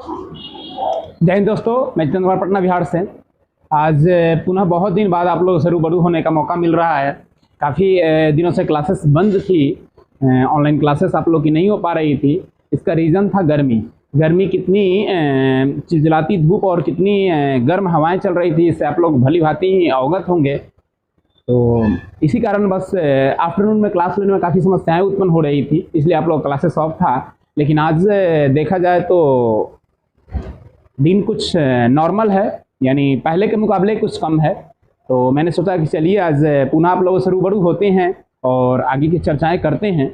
जय हिंद दोस्तों, मैं जितेंद्र कुमार पटना बिहार से। आज पुनः बहुत दिन बाद आप लोगों से रूबरू होने का मौका मिल रहा है। काफ़ी दिनों से क्लासेस बंद थी, ऑनलाइन क्लासेस आप लोग की नहीं हो पा रही थी। इसका रीज़न था गर्मी। गर्मी कितनी चिलचिलाती धूप और कितनी गर्म हवाएं चल रही थी, इससे आप लोग भली भांति अवगत होंगे। तो इसी कारण बस आफ्टरनून में क्लास लेने में काफ़ी समस्याएं उत्पन्न हो रही थी, इसलिए आप लोग क्लासेस ऑफ था। लेकिन आज देखा जाए तो दिन कुछ नॉर्मल है, यानी पहले के मुकाबले कुछ कम है। तो मैंने सोचा कि चलिए आज पुनः आप लोगों से रूबरू होते हैं और आगे की चर्चाएं करते हैं।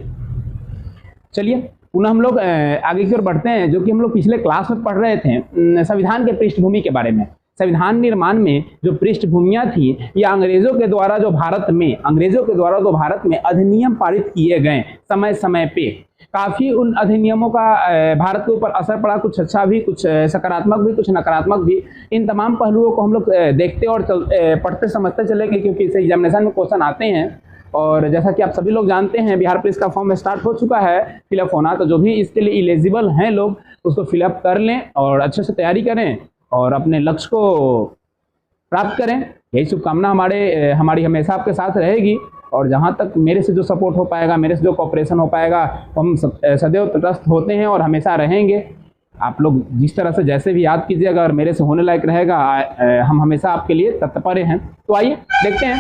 चलिए पुनः हम लोग आगे की ओर बढ़ते हैं, जो कि हम लोग पिछले क्लास में पढ़ रहे थे संविधान के पृष्ठभूमि के बारे में। संविधान निर्माण में जो पृष्ठभूमियाँ थी या अंग्रेजों के द्वारा जो भारत में अधिनियम पारित किए गए समय समय पे, काफ़ी उन अधिनियमों का भारत के ऊपर असर पड़ा। कुछ अच्छा भी, कुछ सकारात्मक भी, कुछ नकारात्मक भी। इन तमाम पहलुओं को हम लोग देखते और पढ़ते समझते चलेंगे, क्योंकि इसे एग्जामिनेशन में क्वेश्चन आते हैं। और जैसा कि आप सभी लोग जानते हैं, बिहार पुलिस का फॉर्म स्टार्ट हो चुका है फिलअप होना। तो जो भी इसके लिए एलिजिबल हैं लोग, उसको फिलअप कर लें और अच्छे से तैयारी करें और अपने लक्ष्य को प्राप्त करें। यही शुभकामना हमारी हमेशा आपके साथ रहेगी। और जहाँ तक मेरे से जो सपोर्ट हो पाएगा, मेरे से जो कोऑपरेशन हो पाएगा, हम सदैव तटस्थ होते हैं और हमेशा रहेंगे। आप लोग जिस तरह से जैसे भी याद कीजिएगा, अगर मेरे से होने लायक रहेगा, हम हमेशा आपके लिए तत्पर हैं। तो आइए देखते हैं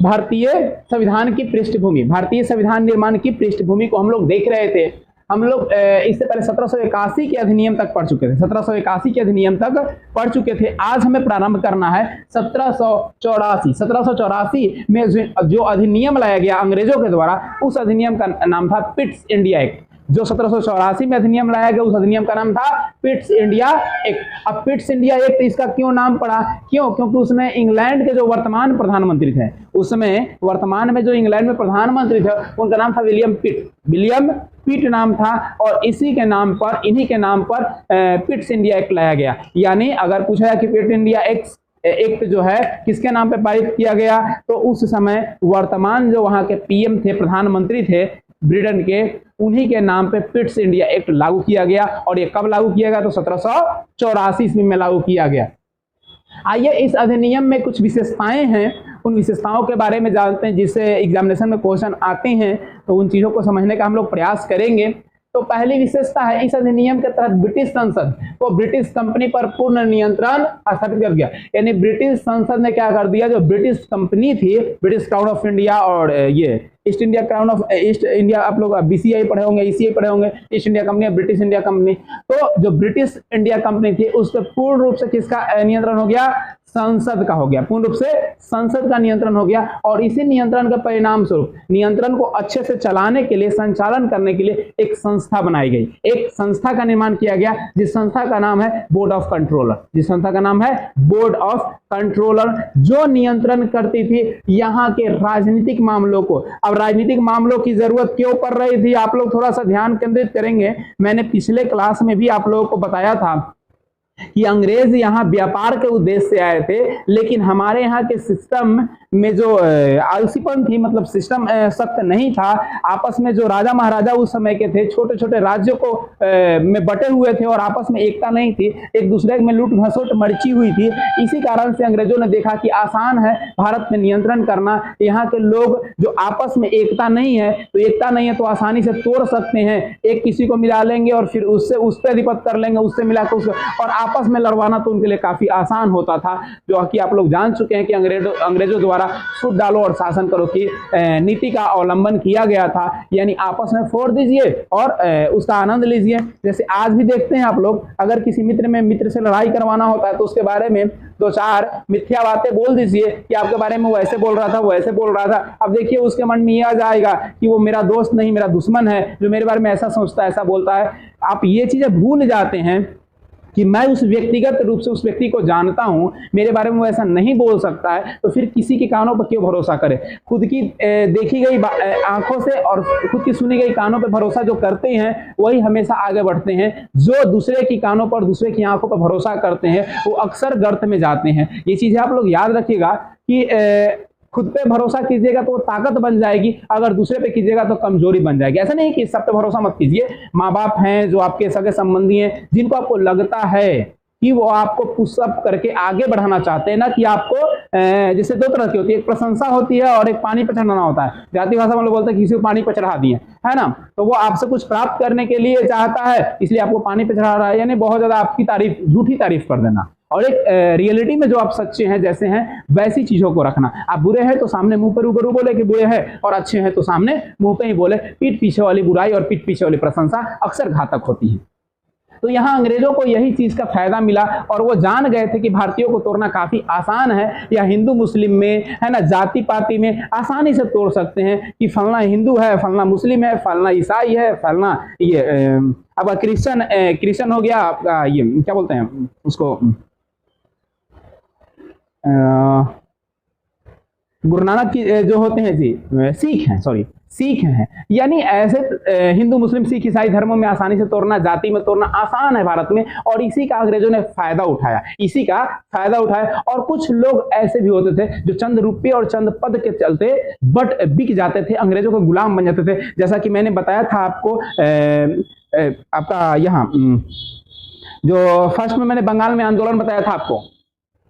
भारतीय संविधान की पृष्ठभूमि। भारतीय संविधान निर्माण की पृष्ठभूमि को हम लोग देख रहे थे। हम लोग इससे पहले 1781 के अधिनियम तक पढ़ चुके थे। 1781 के अधिनियम तक पढ़ चुके थे। आज हमें प्रारंभ करना है 1784। 1784 में जो अधिनियम लाया गया अंग्रेजों के द्वारा, उस अधिनियम का नाम था पिट्स इंडिया एक्ट। जो 1784 में अधिनियम लाया गया, उस अधिनियम का नाम था पिट्स इंडिया एक्ट। अब पिट्स इंडिया एक्ट इसका क्यों नाम पड़ा? क्योंकि उसमें इंग्लैंड के जो वर्तमान प्रधानमंत्री थे, उसमें वर्तमान में जो इंग्लैंड में प्रधानमंत्री थे, उनका नाम था विलियम पिट नाम था। और इन्हीं के नाम पर पिट्स इंडिया एक्ट लाया गया। यानी अगर पूछा जाए कि पिट्स इंडिया एक्ट जो है किसके नाम पे पारित किया गया, तो उस समय वर्तमान जो वहां के पीएम थे, प्रधानमंत्री थे ब्रिटेन के, उन्हीं के नाम पे पिट्स इंडिया एक्ट लागू किया गया। और ये कब लागू किया गया? तो 1784 ईस्वी में लागू किया गया। आइए इस अधिनियम में कुछ विशेषताएं हैं, उन विशेषताओं के बारे में जानते हैं, जिससे एग्जामिनेशन में क्वेश्चन आते हैं। तो उन चीज़ों को समझने का हम लोग प्रयास करेंगे। तो पहली विशेषता है, इस अधिनियम के तहत ब्रिटिश संसद को ब्रिटिश कंपनी पर पूर्ण नियंत्रण स्थापित कर दिया। यानी ब्रिटिश संसद ने क्या कर दिया, जो ब्रिटिश कंपनी थी, ब्रिटिश क्राउन ऑफ इंडिया और ये ईस्ट इंडिया, आप लोग बीसीआई पढ़े होंगे, ईसीआई पढ़े होंगे, east India company, British India company. तो जो ब्रिटिश इंडिया कंपनी थी, उस पर पूर्ण रूप से किसका नियंत्रण हो गया? संसद का हो गया। पूर्ण रूप से संसद का नियंत्रण हो गया। और इसी नियंत्रण के परिणाम स्वरूप नियंत्रण को अच्छे से चलाने के लिए, संचालन करने के लिए एक संस्था बनाई गई। एक संस्था का निर्माण किया गया, जिस संस्था का नाम है बोर्ड ऑफ कंट्रोलर, जो नियंत्रण करती थी यहाँ के राजनीतिक मामलों को। अब राजनीतिक मामलों की जरूरत क्यों पड़ रही थी, आप लोग थोड़ा सा ध्यान केंद्रित करेंगे। मैंने पिछले क्लास में भी आप लोगों को बताया था कि अंग्रेज यहाँ व्यापार के उद्देश्य से आए थे, लेकिन हमारे यहाँ के सिस्टम में जो आलसीपन थी, मतलब सिस्टम सख्त नहीं था। आपस में जो राजा महाराजा उस समय के थे, छोटे छोटे राज्यों को में बटे हुए थे और आपस में एकता नहीं थी, एक दूसरे में लूट घसोट मर्ची हुई थी। इसी कारण से अंग्रेजों ने देखा कि आसान है भारत में नियंत्रण करना। यहाँ के लोग जो आपस में एकता नहीं है तो आसानी से तोड़ सकते हैं। एक किसी को मिला लेंगे और फिर उससे उस पर अधिपत्य कर लेंगे, उससे मिलाकर उसको, और आपस में लड़वाना तो उनके लिए काफी आसान होता था। जो कि आप लोग जान चुके हैं कि अंग्रेजों द्वारा सूद डालो और शासन करो की नीति का अवलंबन किया गया था। यानी आपस में फोड़ दीजिए और उसका आनंद लीजिए। जैसे आज भी देखते हैं आप लोग, अगर किसी मित्र से लड़ाई करवाना होता है तो उसके बारे में दो चार मिथ्या बातें बोल दीजिए कि आपके बारे में वो ऐसे बोल रहा था, वो ऐसे बोल रहा था। अब देखिए उसके मन में यह आ जाएगा कि वो मेरा दोस्त नहीं, मेरा दुश्मन है, जो मेरे बारे में ऐसा सोचता है, ऐसा बोलता है। आप ये चीजें भूल जाते हैं कि मैं उस व्यक्तिगत रूप से उस व्यक्ति को जानता हूं, मेरे बारे में वो ऐसा नहीं बोल सकता है। तो फिर किसी के कानों पर क्यों भरोसा करें? खुद की देखी गई आंखों से और खुद की सुनी गई कानों पर भरोसा जो करते हैं, वही हमेशा आगे बढ़ते हैं। जो दूसरे की कानों पर, दूसरे की आंखों पर भरोसा करते हैं, वो अक्सर गर्त में जाते हैं। ये चीजें आप लोग याद रखिएगा कि खुद पे भरोसा कीजिएगा तो वो ताकत बन जाएगी, अगर दूसरे पे कीजिएगा तो कमजोरी बन जाएगी। ऐसा नहीं कि सब पे भरोसा मत कीजिए। माँ बाप हैं, जो आपके सगे संबंधी हैं, जिनको आपको लगता है कि वो आपको पुशअप करके आगे बढ़ाना चाहते हैं, ना कि आपको जैसे दो तरह की होती है, एक प्रशंसा होती है और एक पानी पे चढ़ाना होता है। जाति भाषा में लोग बोलते हैं किसी को पानी पे चढ़ा दिए, है ना, तो वो आपसे कुछ प्राप्त करने के लिए चाहता है, इसलिए आपको पानी पे चढ़ा रहा है, यानी बहुत ज्यादा आपकी तारीफ, झूठी तारीफ कर देना। और एक रियलिटी में जो आप सच्चे हैं, जैसे हैं, वैसी चीजों को रखना। आप बुरे हैं तो सामने मुंह पर रूबरू बोले कि बुरे हैं, और अच्छे हैं तो सामने मुंह पे ही बोले। पीठ पीछे वाली बुराई और पीठ पीछे वाली प्रशंसा अक्सर घातक होती है। तो यहाँ अंग्रेजों को यही चीज का फायदा मिला और वो जान गए थे कि भारतीयों को तोड़ना काफी आसान है, या हिंदू मुस्लिम में, है ना, जाति पाति में आसानी से तोड़ सकते हैं कि फलना हिंदू है, फलना मुस्लिम है, फलना ईसाई है, फलना ये अब क्रिश्चियन हो गया आपका, ये क्या बोलते हैं उसको, गुरु नानक की जो होते हैं जी, सिख हैं, सॉरी सिख हैं। यानी ऐसे हिंदू मुस्लिम सिख ईसाई धर्मों में आसानी से तोड़ना, जाति में तोड़ना आसान है भारत में, और इसी का अंग्रेजों ने फायदा उठाया, इसी का फायदा उठाया। और कुछ लोग ऐसे भी होते थे जो चंद रुपये और चंद पद के चलते बट बिक जाते थे, अंग्रेजों के गुलाम बन जाते थे। जैसा कि मैंने बताया था आपको, आपका यहाँ जो फर्स्ट में मैंने बंगाल में आंदोलन बताया था आपको,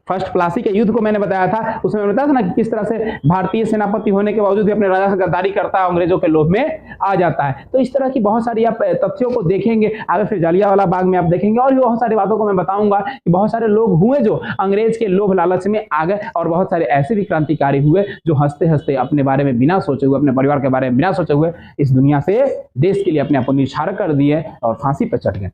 फर्स्ट प्लासी के युद्ध को मैंने बताया था, उसमें मैंने बताया था ना कि किस तरह से भारतीय सेनापति होने के बावजूद भी अपने राजा से गद्दारी करता है, अंग्रेजों के लोभ में आ जाता है। तो इस तरह की बहुत सारी आप तथ्यों को देखेंगे आगे, फिर जालियांवाला बाग में आप देखेंगे, और भी बहुत सारी बातों को मैं बताऊंगा कि बहुत सारे लोग हुए जो अंग्रेज के लोभ लालच में आ गए, और बहुत सारे ऐसे भी क्रांतिकारी हुए जो हंसते हंसते अपने बारे में बिना सोचे हुए, अपने परिवार के बारे में बिना सोचे हुए इस दुनिया से, देश के लिए अपने आप को निछावर कर दिए और फांसी पर चढ़ गए।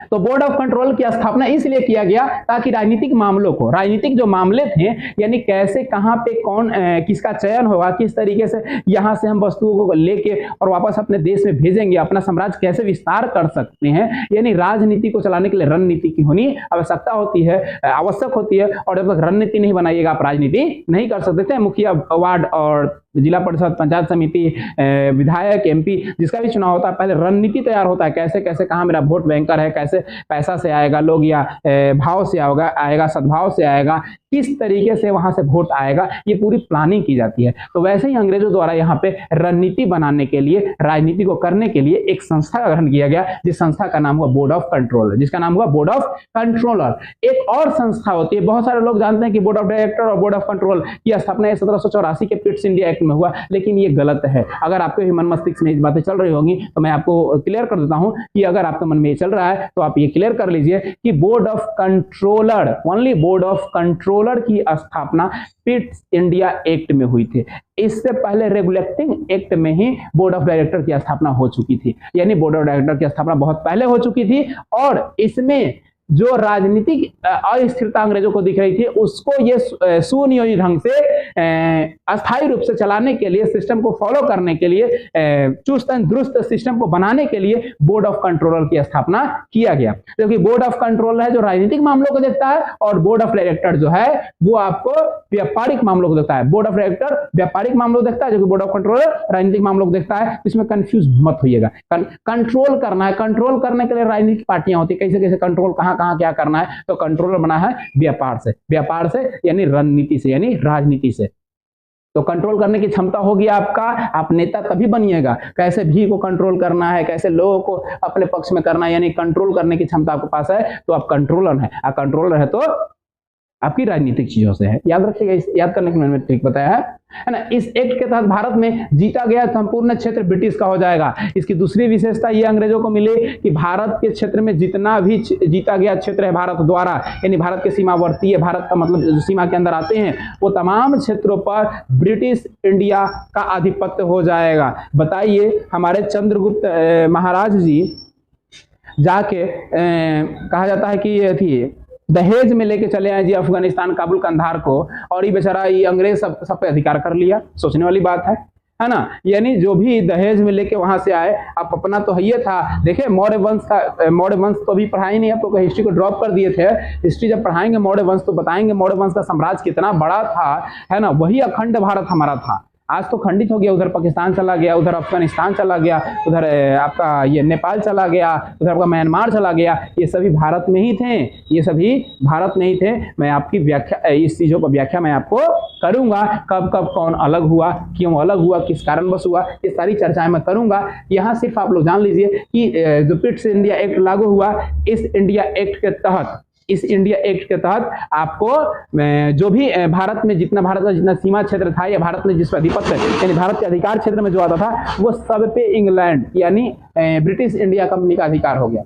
तो बोर्ड ऑफ कंट्रोल की स्थापना इसलिए किया गया ताकि राजनीतिक मामलों को, राजनीतिक जो मामले थे, यानी कैसे कहां पे कौन किसका चयन होगा, किस तरीके से यहां से हम वस्तुओं को लेके और वापस अपने देश में भेजेंगे, अपना साम्राज्य कैसे विस्तार कर सकते हैं, यानी राजनीति को चलाने के लिए रणनीति की होनी आवश्यकता होती है, आवश्यक होती है। और जब तक रणनीति नहीं बनाइएगा आप राजनीति नहीं कर सकते थे। मुखिया, वार्ड और जिला परिषद, पंचायत समिति, विधायक, एमपी, जिसका भी चुनाव होता है, पहले रणनीति तैयार होता है, कैसे कैसे कहाँ मेरा वोट बैंकर है, कैसे पैसा से आएगा लोग, या भाव से आएगा, सद्भाव से आएगा, किस तरीके से वहां से वोट आएगा, ये पूरी प्लानिंग की जाती है। तो वैसे ही अंग्रेजों द्वारा यहाँ पे रणनीति बनाने के लिए, राजनीति को करने के लिए एक संस्था का गठन किया गया, जिस संस्था का नाम हुआ बोर्ड ऑफ कंट्रोलर, जिसका नाम हुआ बोर्ड ऑफ कंट्रोलर। एक और संस्था होती है, बहुत सारे लोग जानते हैं कि बोर्ड ऑफ डायरेक्टर और बोर्ड ऑफ कंट्रोल की स्थापना 1784 के पिट्स इंडिया एक्ट में हुआ, लेकिन ये गलत है। अगर आपके मन मस्तिष्क में इस बातें चल रही होंगी तो मैं आपको क्लियर कर देता हूं कि अगर आपके मन में ये चल रहा है तो आप ये क्लियर कर लीजिए कि board of controller, only board of controller की स्थापना पिट्स इंडिया एक्ट में हुई थी। इससे पहले रेगुलेटिंग एक्ट में ही बोर्ड ऑफ डायरेक्टर की स्थापना हो चुकी थी, यानी बोर्ड ऑफ डायरेक्टर की स्थापना बहुत पहले हो चुकी थी। और इसमें जो राजनीतिक अस्थिरता अंग्रेजों को दिख रही थी, उसको ये सुनियोजित ढंग से अस्थायी रूप से चलाने के लिए, सिस्टम को फॉलो करने के लिए, चुस्त एंड दुरुस्त सिस्टम को बनाने के लिए बोर्ड ऑफ कंट्रोलर की स्थापना किया गया। क्योंकि बोर्ड ऑफ कंट्रोलर है जो राजनीतिक मामलों को देखता है, और बोर्ड ऑफ डायरेक्टर जो है वो आपको व्यापारिक मामलों को देखता है। बोर्ड ऑफ डायरेक्टर व्यापारिक मामलों को देखता है, जो कि बोर्ड ऑफ कंट्रोलर राजनीतिक मामलों को देखता है। इसमें कंफ्यूज मत होइएगा। कंट्रोल करना है, कंट्रोल करने के लिए राजनीतिक पार्टियां होती है, कैसे कैसे कंट्रोल, कहां कहां क्या करना है। तो कंट्रोलर बना है व्यापार से, व्यापार से यानी रणनीति से, यानी राजनीति से। तो कंट्रोल करने की क्षमता होगी आपका, आप नेता तभी बनिएगा। कैसे भीड़ को कंट्रोल करना है, कैसे लोगों को अपने पक्ष में करना है, यानी कंट्रोल करने की क्षमता आपके पास है, तो आप कंट्रोलर है। आप कंट्रोलर है तो आपकी राजनीतिक चीजों से है। याद रखिएगा, इस याद करने के मैंने ठीक बताया है ना। इस एक्ट के तहत भारत में जीता गया संपूर्ण क्षेत्र ब्रिटिश का हो जाएगा। इसकी दूसरी विशेषता ये अंग्रेजों को मिली कि भारत के क्षेत्र में जितना भी जीता गया क्षेत्र है भारत द्वारा, यानी भारत के सीमावर्ती है, भारत का मतलब जो सीमा के अंदर आते हैं, वो तमाम क्षेत्रों पर ब्रिटिश इंडिया का आधिपत्य हो जाएगा। बताइए, हमारे चंद्रगुप्त महाराज जी जाके कहा जाता है कि ये थी दहेज में लेके चले आए जी अफगानिस्तान, काबुल, कंधार को, और ये बेचारा ये अंग्रेज सब पे अधिकार कर लिया। सोचने वाली बात है ना। यानी जो भी दहेज में लेके वहां से आए, आप अपना तो ये था। देखिए मौर्य वंश तो अभी पढ़ाई नहीं, आप लोग हिस्ट्री को ड्रॉप कर दिए थे। हिस्ट्री जब पढ़ाएंगे मौर्य वंश तो बताएंगे मौर्य वंश का साम्राज्य कितना बड़ा था, है ना। वही अखंड भारत हमारा था, आज तो खंडित हो गया, उधर पाकिस्तान चला गया, उधर अफगानिस्तान चला गया, उधर आपका ये नेपाल चला गया, उधर आपका म्यांमार चला गया। ये सभी भारत में ही थे, ये सभी भारत में ही थे। मैं आपकी व्याख्या, इस चीज़ों का व्याख्या मैं आपको करूंगा, कब कब कौन अलग हुआ, क्यों अलग हुआ, किस कारणवश हुआ, ये सारी चर्चाएं मैं करूंगा। यहाँ सिर्फ आप लोग जान लीजिए कि जो पिट्स इंडिया एक्ट लागू हुआ, इस इंडिया एक्ट के तहत, इस इंडिया एक्ट के तहत आपको जो भी भारत में भारत का जितना सीमा क्षेत्र था या भारत में जिस पर आधिपत्य यानी भारत के अधिकार क्षेत्र में जो आता था वो सब पे इंग्लैंड यानी ब्रिटिश इंडिया कंपनी का अधिकार हो गया।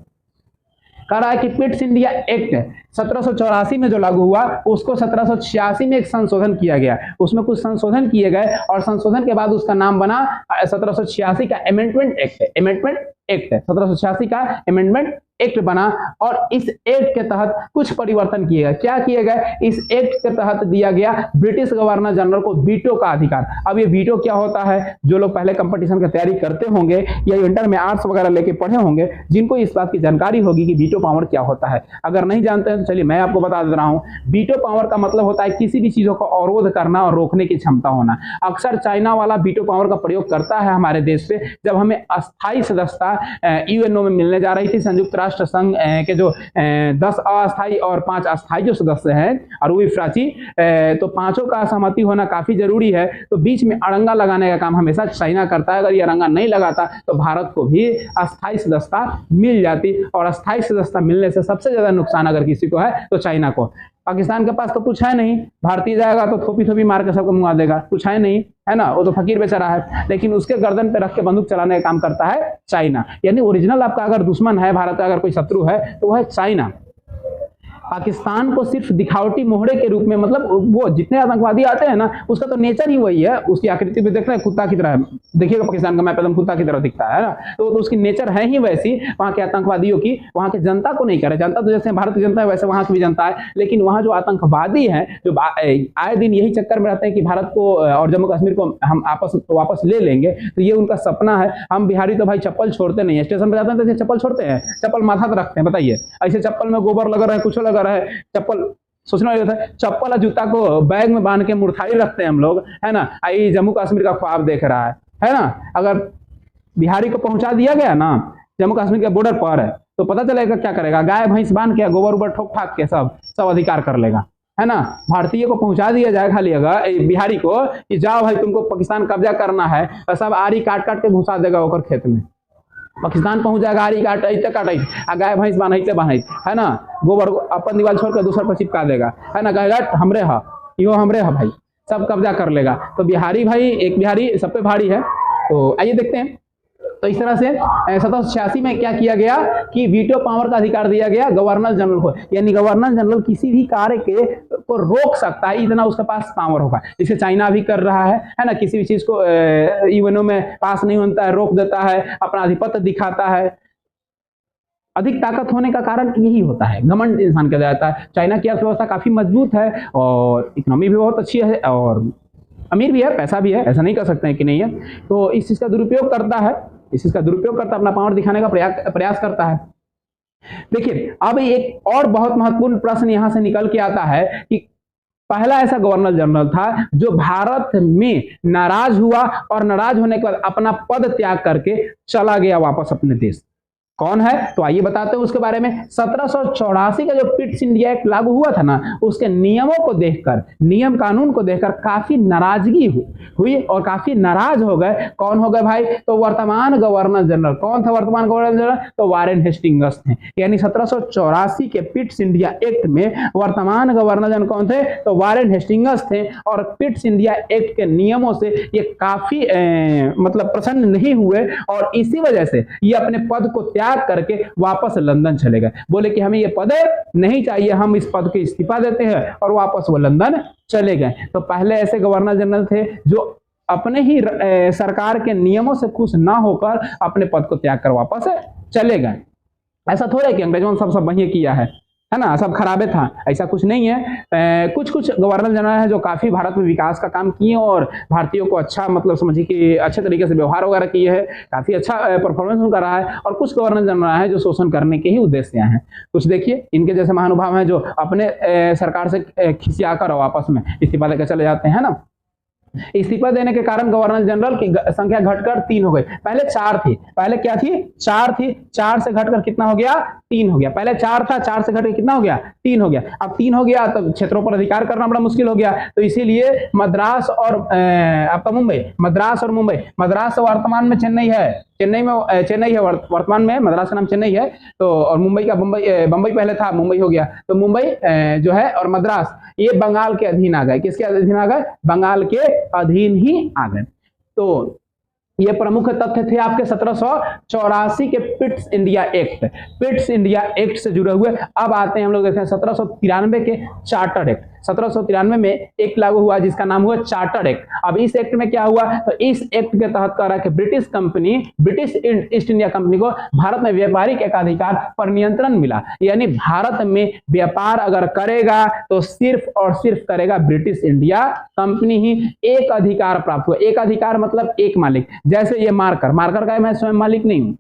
कह रहा है कि पिट्स इंडिया एक्ट 1784 में जो लागू हुआ उसको 1786 में एक संशोधन किया गया, उसमें कुछ संशोधन किए गए और संशोधन के बाद उसका नाम बना 1786 का अमेंडमेंट एक्ट। अमेंडमेंट एक्ट 1786 का अमेंडमेंट एक्ट बना और इस एक्ट के तहत कुछ परिवर्तन किए गए। क्या किए गए? इस एक्ट के तहत दिया गया ब्रिटिश गवर्नर जनरल को वीटो का अधिकार। अब ये वीटो क्या होता है, जो लोग पहले कंपटीशन की तैयारी करते होंगे या इंटर में आर्ट्स वगैरह लेके पढ़े होंगे, जिनको इस बात की जानकारी होगी कि वीटो पावर क्या होता है। अगर नहीं जानते हैं तो चलिए मैं आपको बता दे रहा हूँ। वीटो पावर का मतलब होता है किसी भी चीजों को अवरोध करना और रोकने की क्षमता होना। अक्सर चाइना वाला वीटो पावर का प्रयोग करता है हमारे देश पे। जब हमें अस्थायी सदस्यता यूएनओ में मिलने जा रही थी, संयुक्त राष्ट्र संघ के जो 10 अस्थायी और 5 अस्थायी जो सदस्य हैं और वो भी प्राची, तो पांचों का सहमति होना काफी जरूरी है। तो बीच में अड़ंगा लगाने का काम हमेशा चाइना करता है। अगर ये अड़ंगा नहीं लगाता तो भारत को भी अस्थायी सदस्यता मिल जाती, और अस्थायी सदस्यता मिलने से सबसे ज्यादा नुकसान अगर किसी को है तो चाइना को। पाकिस्तान के पास तो कुछ है नहीं, भारतीय जाएगा तो थोपी थोपी मार के सबको मुंगा देगा, कुछ है नहीं, है ना, वो तो फकीर बेचारा है। लेकिन उसके गर्दन पे रख के बंदूक चलाने का काम करता है चाइना। यानी ओरिजिनल आपका अगर दुश्मन है, भारत का अगर कोई शत्रु है तो वह है चाइना। पाकिस्तान को सिर्फ दिखावटी मोहरे के रूप में, मतलब वो जितने आतंकवादी आते हैं ना उसका तो नेचर ही वही है। उसकी आकृति भी देख रहे हैं, कुत्ता की तरह देखिएगा, पाकिस्तान का मैप एकदम कुत्ता की तरह दिखता है ना, तो उसकी नेचर है ही वैसी वहाँ के आतंकवादियों की। वहाँ के जनता को नहीं करे, जनता तो जैसे भारत की जनता है वैसे वहाँ की भी जनता है। लेकिन वहाँ जो आतंकवादी हैं जो आए दिन यही चक्कर में रहते हैं कि भारत को और जम्मू कश्मीर को हम वापस ले लेंगे, तो ये उनका सपना है। हम बिहारी तो भाई चप्पल छोड़ते नहीं है, स्टेशन पर जाते हैं तो चप्पल छोड़ते हैं, चप्पल माथा पर रखते हैं। बताइए, ऐसे चप्पल में गोबर लगा रहा है, कुछ लगा रहा है, चप्पल सोचना होता है, चप्पल और जूता को बैग में बांध के मुर्ठाई रखते हैं हम लोग, है ना। आई जम्मू कश्मीर का ख्वाब देख रहा है ना। अगर बिहारी को पहुंचा दिया गया ना जम्मू कश्मीर के बॉर्डर पर, तो पता चलेगा क्या करेगा, गाय भैंस बांध के गोबर उबर ठोक ठाक के सब अधिकार कर लेगा, है ना। भारतीय को पहुंचा दिया जाए खाली अगर बिहारी को कि जाओ भाई तुमको पाकिस्तान कब्जा करना है, तो सब आरी काट काट के घुसा देगा ओकर खेत में। पाकिस्तान पहुंच जाएगा, आरी काटते गाय भैंस बांधते, है ना। गोबर अपन दीवार छोड़ कर दूसरा पर चिपका देगा, है ना, कहेगा हमरे है, यो हमरे है भाई, सब कब्जा कर लेगा। तो बिहारी भाई, एक बिहारी सब पे भारी है। तो आइए देखते हैं। तो इस तरह से 1786 में क्या किया गया कि वीटो पावर का अधिकार दिया गया गवर्नर जनरल को, यानी गवर्नर जनरल किसी भी कार्य को रोक सकता है, इतना उसके पास पावर होगा। जिसे चाइना भी कर रहा है ना, किसी भी चीज को यूएनओ में पास नहीं होता है, रोक देता है, अपना आधिपत्य दिखाता है। अधिक ताकत होने का कारण यही होता है, घमंड इंसान का जाता है। चाइना की अर्थव्यवस्था काफी मजबूत है और इकोनॉमी भी बहुत अच्छी है और अमीर भी है, पैसा भी है, ऐसा नहीं कर सकते हैं कि नहीं है। तो इस चीज का दुरुपयोग करता है, इस चीज का दुरुपयोग करता है, अपना पावर दिखाने का प्रयास करता है। देखिए, अब एक और बहुत महत्वपूर्ण प्रश्न यहां से निकल के आता है कि पहला ऐसा गवर्नर जनरल था जो भारत में नाराज हुआ और नाराज होने के बाद अपना पद त्याग करके चला गया वापस अपने देश। कौन है? तो आइए बताते हैं उसके बारे में। 1784 का जो पिट्स इंडिया एक्ट लागू हुआ था ना, उसके नियमों को देखकर, नियम कानून को देखकर काफी नाराजगी हुई और काफी नाराज हो गए। कौन हो गए भाई? तो वर्तमान गवर्नर जनरल। कौन था वर्तमान गवर्नर जनरल? तो वारेन हेस्टिंग्स थे। यानी 1784 के पिट्स इंडिया एक्ट में वर्तमान गवर्नर जनरल कौन थे? तो वारेन हेस्टिंग्स थे। और पिट्स इंडिया एक्ट के नियमों से ये काफी मतलब प्रसन्न नहीं हुए और इसी वजह से ये अपने पद को त्याग करके वापस लंदन चले गए। बोले कि हमें ये पद नहीं चाहिए, हम इस पद के इस्तीफा देते हैं, और वापस वो लंदन चले गए। तो पहले ऐसे गवर्नर जनरल थे जो अपने ही सरकार के नियमों से खुश ना होकर अपने पद को त्याग कर वापस चले गए। ऐसा थोड़ा कि अंग्रेजों ने सब वही किया है ना, सब खराबे था, ऐसा कुछ नहीं है। कुछ गवर्नर जनरल है जो काफी भारत में विकास का काम किए और भारतीयों को अच्छा, मतलब समझिए कि अच्छे तरीके से व्यवहार वगैरह किए हैं, काफी अच्छा परफॉर्मेंस उनका रहा है। और कुछ गवर्नर जनरल है जो शोषण करने के ही उद्देश्य से हैं। कुछ देखिए, इनके जैसे महानुभाव हैं जो अपने सरकार से खिसिया कर वापस में इस्तीफा देकर चले जाते हैं ना। इस्तीफा देने के कारण गवर्नर जनरल की संख्या घटकर 3 हो गई। पहले 4 थी, पहले क्या थी, 4 थी, 4 से घटकर कितना हो गया, 3 हो गया। पहले 4 था, 4 से घटकर कितना हो गया, 3 हो गया। अब 3 हो गया तो क्षेत्रों पर अधिकार करना बड़ा मुश्किल हो गया, तो इसीलिए मद्रास और आपका मुंबई, मद्रास और मुंबई, मद्रास वर्तमान में चेन्नई है, चेन्नई है वर्तमान में, मद्रास का नाम चेन्नई है, तो और मुंबई का बंबई पहले था, मुंबई हो गया, तो मुंबई जो है और मद्रास ये बंगाल के अधीन आ गए। किसके अधीन आ गए, बंगाल के अधीन ही आ गए। तो ये प्रमुख तथ्य थे आपके 1784 के Pitt's India act, Pitt's India act से जुड़े हुए। अब आते हैं हम लोग देखते हैं 1793 के चार्टर्ड एक्ट। 1793 में एक लागू हुआ जिसका नाम हुआ चार्टर्ड एक्ट। अब इस एक्ट में क्या हुआ, तो इस एक्ट के तहत कह रहा है कि British company, British east India company को भारत में व्यापारिक एकाधिकार पर नियंत्रण मिला। यानी भारत में व्यापार अगर करेगा तो सिर्फ और सिर्फ करेगा ब्रिटिश इंडिया कंपनी ही, एक अधिकार प्राप्त हुआ। एक अधिकार मतलब एक मालिक, जैसे ये मार्कर का मैं स्वयं मालिक नहीं हूं,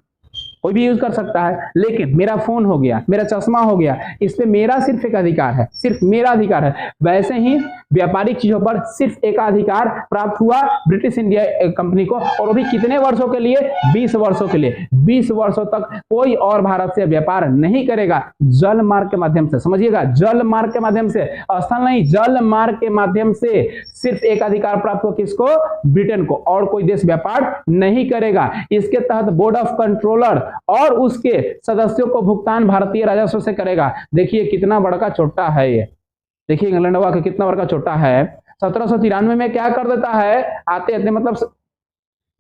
कोई भी यूज कर सकता है, लेकिन मेरा फोन हो गया, मेरा चश्मा हो गया, इस पे मेरा सिर्फ एक अधिकार है, सिर्फ मेरा अधिकार है। वैसे ही व्यापारिक चीजों पर सिर्फ एकाधिकार प्राप्त हुआ ब्रिटिश इंडिया कंपनी को, और वो भी कितने वर्षों के लिए, 20 वर्षों के लिए। 20 वर्षों तक कोई और भारत से व्यापार नहीं करेगा, जल मार्ग के माध्यम से, समझिएगा, जल मार्ग के माध्यम से, स्थल नहीं, जल मार्ग के माध्यम से सिर्फ एक अधिकार प्राप्त हो, किसको, ब्रिटेन को, और कोई देश व्यापार नहीं करेगा। इसके तहत बोर्ड ऑफ कंट्रोलर और उसके सदस्यों को भुगतान भारतीय राजस्व से करेगा। देखिए कितना बड़का छोटा है ये, देखिए इंग्लैंड का कितना बड़का छोटा है। 1793 में क्या कर देता है, आते आते मतलब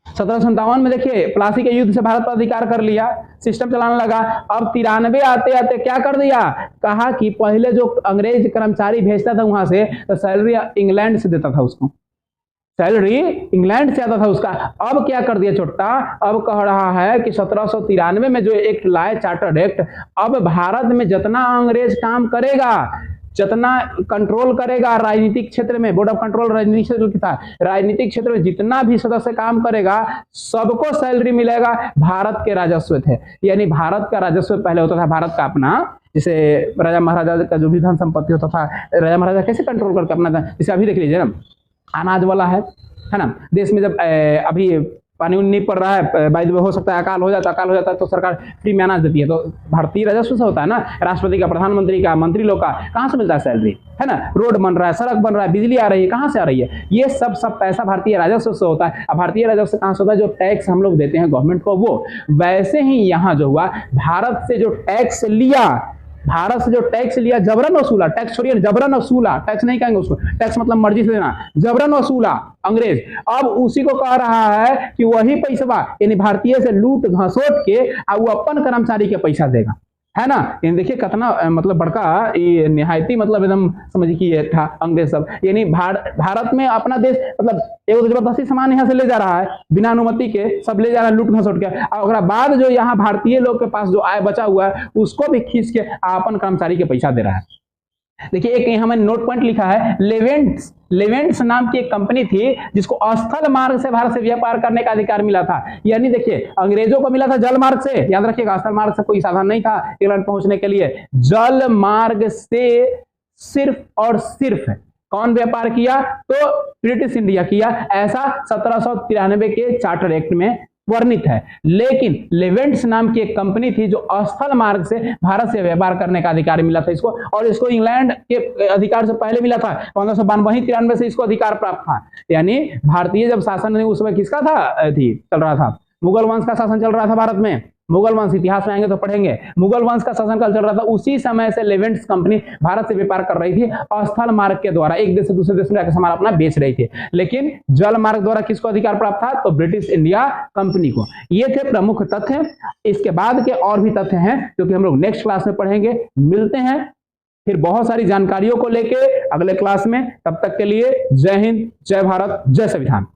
1757 में देखिए प्लासी के युद्ध से भारत पर अधिकार कर लिया, सिस्टम चलाने लगा। अब 93 आते आते क्या कर दिया, कहा कि पहले जो अंग्रेज कर्मचारी भेजता था वहां से, तो सैलरी इंग्लैंड से देता था उसको, सैलरी इंग्लैंड से आता था उसका। अब क्या कर दिया छोटा, अब कह रहा है कि 1793 में जो एक्ट लाए चार्टर्ड एक्ट, अब भारत में जितना अंग्रेज काम करेगा, जितना कंट्रोल करेगा राजनीतिक क्षेत्र में, बोर्ड ऑफ कंट्रोल राजनीतिक क्षेत्र की था, राजनीतिक क्षेत्र में जितना भी सदस्य काम करेगा सबको सैलरी मिलेगा भारत के राजस्व थे। यानी भारत का राजस्व पहले होता था भारत का अपना, जैसे राजा महाराजा का जो भी धन संपत्ति होता था, राजा महाराजा कैसे कंट्रोल करके अपना था, जैसे अभी देख लीजिए ना, अनाज वाला है ना, देश में जब अभी पानी नहीं पड़ रहा है, बाय द वे हो सकता है अकाल हो जाता है तो सरकार फ्री में अनाज देती है, तो भारतीय राजस्व से होता है ना, राष्ट्रपति का, प्रधानमंत्री का, मंत्री लोग का कहाँ से मिलता है सैलरी, है ना, रोड बन रहा है, सड़क बन रहा है, बिजली आ रही है, कहाँ से आ रही है, ये सब पैसा भारतीय राजस्व से होता है। अब भारतीय राजस्व कहाँ से होता है, जो टैक्स हम लोग देते हैं गवर्नमेंट को, वो वैसे ही यहाँ जो हुआ, भारत से जो टैक्स लिया, भारत से जो टैक्स लिया, जबरन वसूला, टैक्स छोड़िए, जबरन वसूला, टैक्स नहीं कहेंगे उसको, टैक्स मतलब मर्जी से देना, जबरन वसूला अंग्रेज। अब उसी को कह रहा है कि वही पैसा यानी भारतीय से लूट घसोट के वो अपन कर्मचारी के पैसा देगा, है ना। यानी देखिए कितना मतलब बड़का ये निहायती मतलब एकदम समझिए कि ये था अंग्रेज सब। यानी भारत में अपना देश मतलब एक जबरदस्ती सामान यहाँ से ले जा रहा है बिना अनुमति के, सब ले जा रहा है लूट घसोट के, और बाद जो यहाँ भारतीय लोग के पास जो आय बचा हुआ है उसको भी खींच के अपन कर्मचारी के पैसा दे रहा है। देखिए एक यहाँ मैंने नोट पॉइंट लिखा है, लेवेंट्स नाम की एक कंपनी थी जिसको स्थल मार्ग से भारत से व्यापार करने का अधिकार मिला था। यानी देखिए अंग्रेजों को मिला था जल मार्ग से, याद रखिएगा, स्थल मार्ग से कोई साधन नहीं था इंग्लैंड पहुंचने के लिए, जल मार्ग से सिर्फ और सिर्फ कौन व्यापार किया, तो ब्रिटिश इंडिया किया। ऐसा 1793 के चार्टर एक्ट में वर्णित है। लेकिन लेवेंट्स नाम की एक कंपनी थी जो स्थल मार्ग से भारत से व्यापार करने का अधिकार मिला था इसको, और इसको इंग्लैंड के अधिकार से पहले मिला था, 1592-93 से इसको अधिकार प्राप्त था। यानी भारतीय जब शासन उस समय किसका था चल रहा था, मुगल वंश का शासन चल रहा था भारत में, मुगल वंश इतिहास में आएंगे तो पढ़ेंगे, मुगल वंश का शासनकाल चल रहा था, उसी समय से लेवेंट्स कंपनी भारत से व्यापार कर रही थी, स्थल मार्ग के द्वारा एक देश से दूसरे देश में जाकर सामान अपना बेच रही थी। लेकिन जल मार्ग द्वारा किसको अधिकार प्राप्त था, तो ब्रिटिश इंडिया कंपनी को। ये थे प्रमुख तथ्य। इसके बाद के और भी तथ्य हैं जो कि हम लोग नेक्स्ट क्लास में पढ़ेंगे। मिलते हैं फिर बहुत सारी जानकारियों को लेके अगले क्लास में। तब तक के लिए जय हिंद, जय भारत, जय संविधान।